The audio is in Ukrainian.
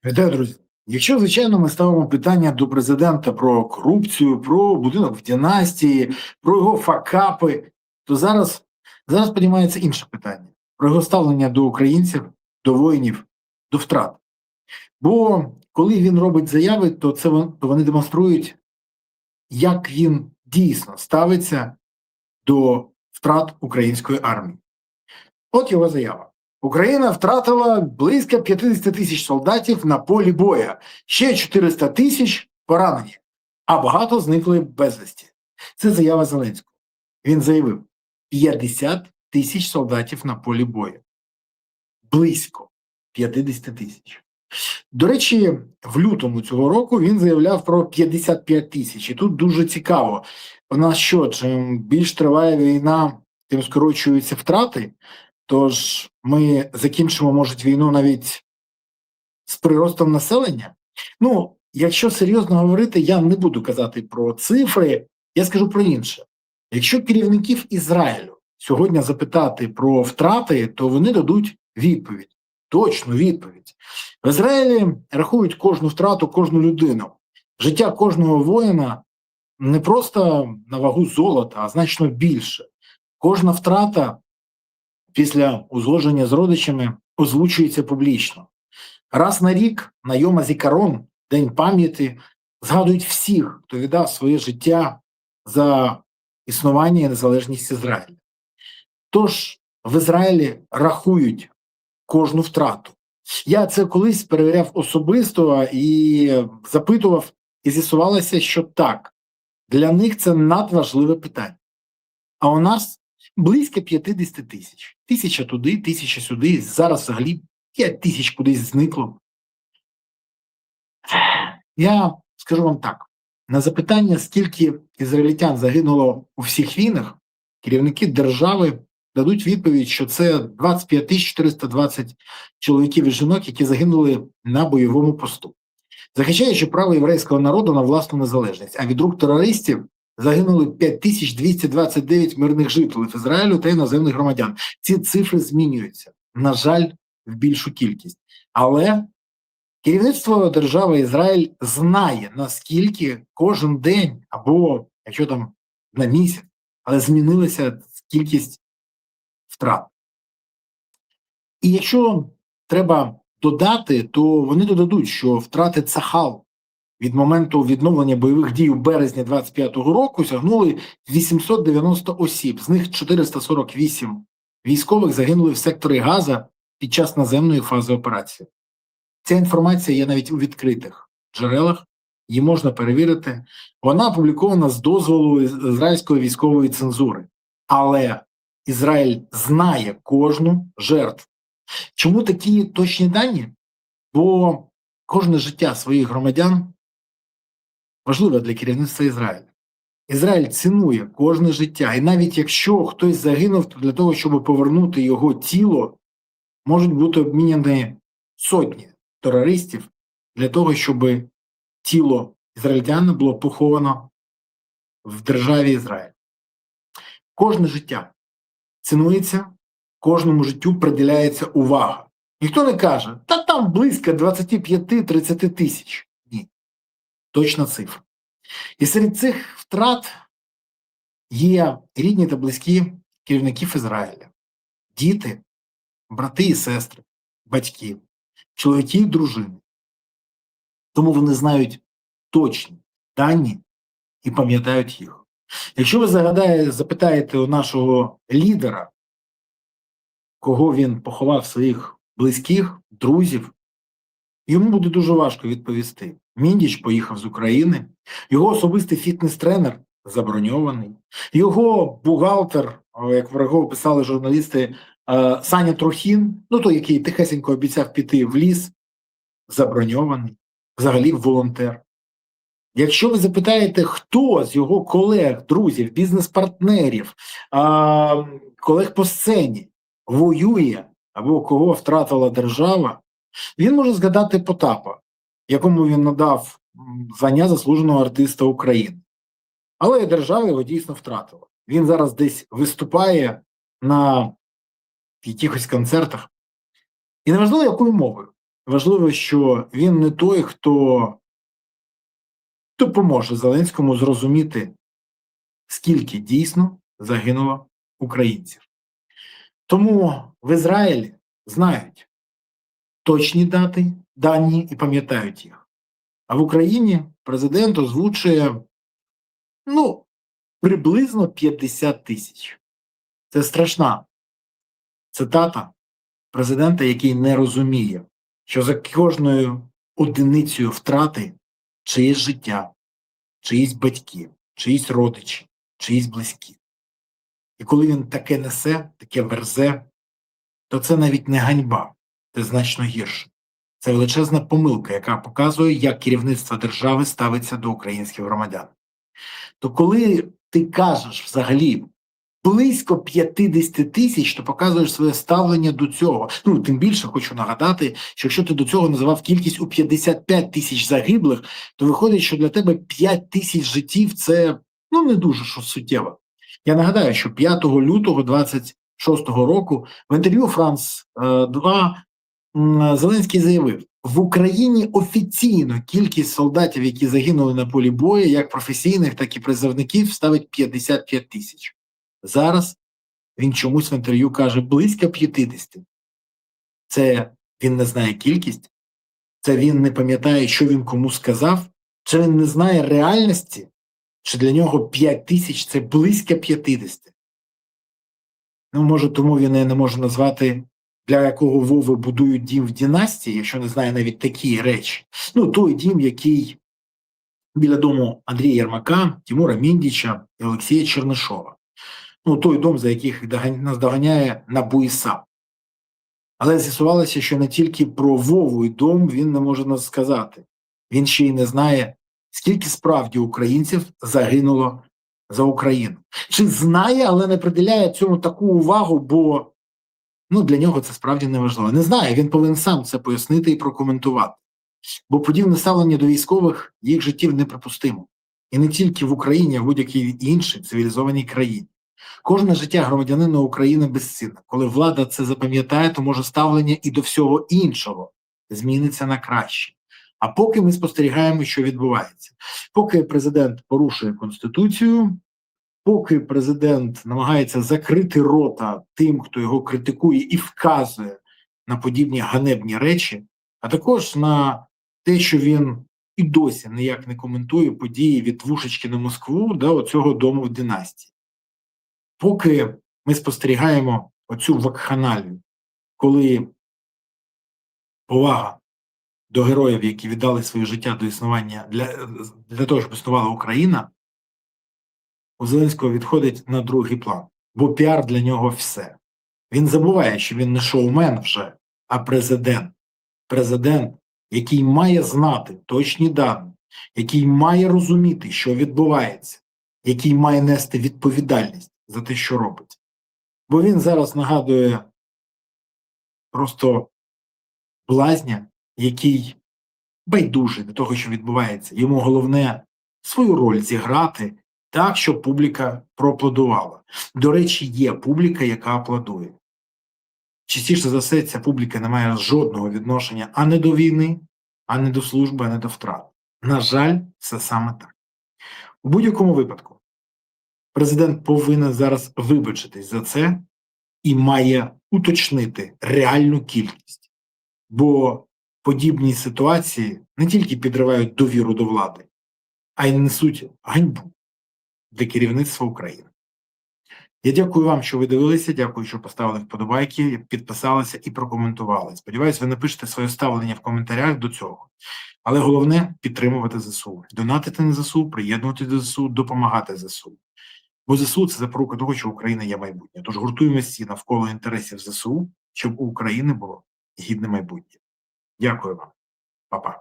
Вітаю, друзі. Якщо, звичайно, ми ставимо питання до президента про корупцію, про будинок в династії, про його факапи, то зараз піднімається інше питання про його ставлення до українців, до воїнів, до втрат. Бо коли він робить заяви, то вони демонструють, як він дійсно ставиться до втрат української армії. От його заява. Україна втратила близько 50 тисяч солдатів на полі боя, ще 400 тисяч поранені, а багато зникли безвісті. Це заява Зеленського. Він заявив: 50 тисяч солдатів на полі бою. Близько 50 тисяч. До речі, в лютому цього року він заявляв про 55 тисяч. І тут дуже цікаво. У нас що, чим більш триває війна, тим скорочуються втрати. Тож ми закінчимо, може, війну навіть з приростом населення. Ну, якщо серйозно говорити, я не буду казати про цифри, я скажу про інше. Якщо керівників Ізраїлю сьогодні запитати про втрати, то вони дадуть відповідь, точну відповідь. В Ізраїлі рахують кожну втрату, кожну людину. Життя кожного воїна не просто на вагу золота, а значно більше. Кожна втрата після узгодження з родичами озвучується публічно. Раз на рік на Йом ха-Зікарон, День пам'яті, згадують всіх, хто віддав своє життя за існування і незалежність Ізраїля. Тож в Ізраїлі рахують кожну втрату. Я це колись перевіряв особисто і запитував, і з'ясувалося, що так, для них це надважливе питання. А у нас близько 50 тисяч. 1000 туди, 1000 сюди. Зараз взагалі 5 тисяч кудись зникло. Я скажу вам так. На запитання, скільки ізраїльтян загинуло у всіх війнах, керівники держави дадуть відповідь, що це 25 420 чоловіків і жінок, які загинули на бойовому посту, захищаючи право єврейського народу на власну незалежність. А від рук терористів загинули 5229 мирних жителів Ізраїлю та іноземних громадян. Ці цифри змінюються, на жаль, в більшу кількість. Але керівництво держави Ізраїль знає, наскільки кожен день, або, якщо там на місяць, але змінилася кількість втрат. І якщо треба додати, то вони додадуть, що втрати Цахал від моменту відновлення бойових дій у березні 25-го року сягнули 890 осіб, з них 448 військових загинули в секторі Газа під час наземної фази операції. Ця інформація є навіть у відкритих джерелах, її можна перевірити. Вона опублікована з дозволу ізраїльської військової цензури. Але Ізраїль знає кожну жертву. Чому такі точні дані? Бо кожне життя своїх громадян важливе для керівництва Ізраїля. Ізраїль цінує кожне життя. І навіть якщо хтось загинув, то для того, щоб повернути його тіло, можуть бути обміняні сотні терористів для того, щоб тіло ізраїльтяна було поховано в державі Ізраїль. Кожне життя цінується, кожному життю приділяється увага. Ніхто не каже, та там близько 25-30 тисяч. Ні. Точна цифра. І серед цих втрат є рідні та близькі керівників Ізраїля. Діти, брати і сестри, батьки, чоловіки і дружини. Тому вони знають точні дані і пам'ятають їх. Якщо ви запитаєте у нашого лідера, кого він поховав своїх близьких, друзів, йому буде дуже важко відповісти. Міндіч поїхав з України, його особистий фітнес-тренер заброньований, його бухгалтер, як врагово писали журналісти, Саня Трохін, той, який тихесенько обіцяв піти в ліс, заброньований, взагалі волонтер. Якщо ви запитаєте, хто з його колег, друзів, бізнес-партнерів, колег по сцені воює або кого втратила держава, він може згадати Потапа, якому він надав звання заслуженого артиста України. Але держава його дійсно втратила. Він зараз десь виступає на якихось концертах. І неважливо, якою мовою. Важливо, що він не той, хто допоможе Зеленському зрозуміти, скільки дійсно загинуло українців. Тому в Ізраїлі знають точні дані і пам'ятають їх. А в Україні президент озвучує, приблизно 50 тисяч. Це страшна цитата президента, який не розуміє, що за кожною одиницею втрати чиєсь життя, чиїсь батьки, чиїсь родичі, чиїсь близькі. І коли він таке несе, таке верзе, то це навіть не ганьба, це значно гірше. Це величезна помилка, яка показує, як керівництво держави ставиться до українських громадян. То коли ти кажеш взагалі близько 50 тисяч, то показуєш своє ставлення до цього. Тим більше хочу нагадати, що якщо ти до цього називав кількість у 55 тисяч загиблих, то виходить, що для тебе 5 тисяч життів – це не дуже що суттєво. Я нагадаю, що 5 лютого 26 року в інтерв'ю Франс 2 Зеленський заявив, в Україні офіційно кількість солдатів, які загинули на полі бою, як професійних, так і призовників, ставить 55 тисяч. Зараз він чомусь в інтерв'ю каже близько 50. Це він не знає кількість, це він не пам'ятає, що він кому сказав, чи він не знає реальності, чи для нього 5 тисяч – це близько 50. Може, тому він не може назвати, для якого Вови будують дім в династії, якщо не знає навіть такі речі. Той дім, який біля дому Андрія Єрмака, Тимура Міндіча і Олексія Чернишова. Той дом, за яких наздоганяє НАБУ і САП. Але з'ясувалося, що не тільки про Вову і дом він не може нас сказати. Він ще й не знає, скільки справді українців загинуло за Україну. Чи знає, але не приділяє цьому таку увагу, бо для нього це справді не важливо. Не знає, він повинен сам це пояснити і прокоментувати. Бо подібне ставлення до військових їх життів неприпустимо. І не тільки в Україні, а в будь-якій іншій цивілізованій країні. Кожне життя громадянина України безцінне. Коли влада це запам'ятає, то може ставлення і до всього іншого зміниться на краще. А поки ми спостерігаємо, що відбувається. Поки президент порушує Конституцію, поки президент намагається закрити рота тим, хто його критикує і вказує на подібні ганебні речі, а також на те, що він і досі ніяк не коментує події від Вушечки на Москву до оцього дому в династії. Поки ми спостерігаємо оцю вакханалію, коли повага до героїв, які віддали своє життя до існування для того, щоб існувала Україна, у Зеленського відходить на другий план. Бо піар для нього все. Він забуває, що він не шоумен вже, а президент. Президент, який має знати точні дані, який має розуміти, що відбувається, який має нести відповідальність за те, що робить. Бо він зараз нагадує просто блазня, який байдужий до того, що відбувається. Йому головне свою роль зіграти так, щоб публіка проаплодувала. До речі, є публіка, яка аплодує. Частіше за все, ця публіка не має жодного відношення ані до війни, ані до служби, ані до втрат. На жаль, це саме так. У будь-якому випадку, президент повинен зараз вибачитись за це і має уточнити реальну кількість. Бо подібні ситуації не тільки підривають довіру до влади, а й несуть ганьбу для керівництва України. Я дякую вам, що ви дивилися, дякую, що поставили вподобайки, підписалися і прокоментували. Сподіваюсь, ви напишете своє ставлення в коментарях до цього. Але головне – підтримувати ЗСУ. Донатити на ЗСУ, приєднувати до ЗСУ, допомагати ЗСУ. Бо ЗСУ – це запорука того, що Україна є майбутнє. Тож гуртуємося всі навколо інтересів ЗСУ, щоб у України було гідне майбутнє. Дякую вам. Па-па.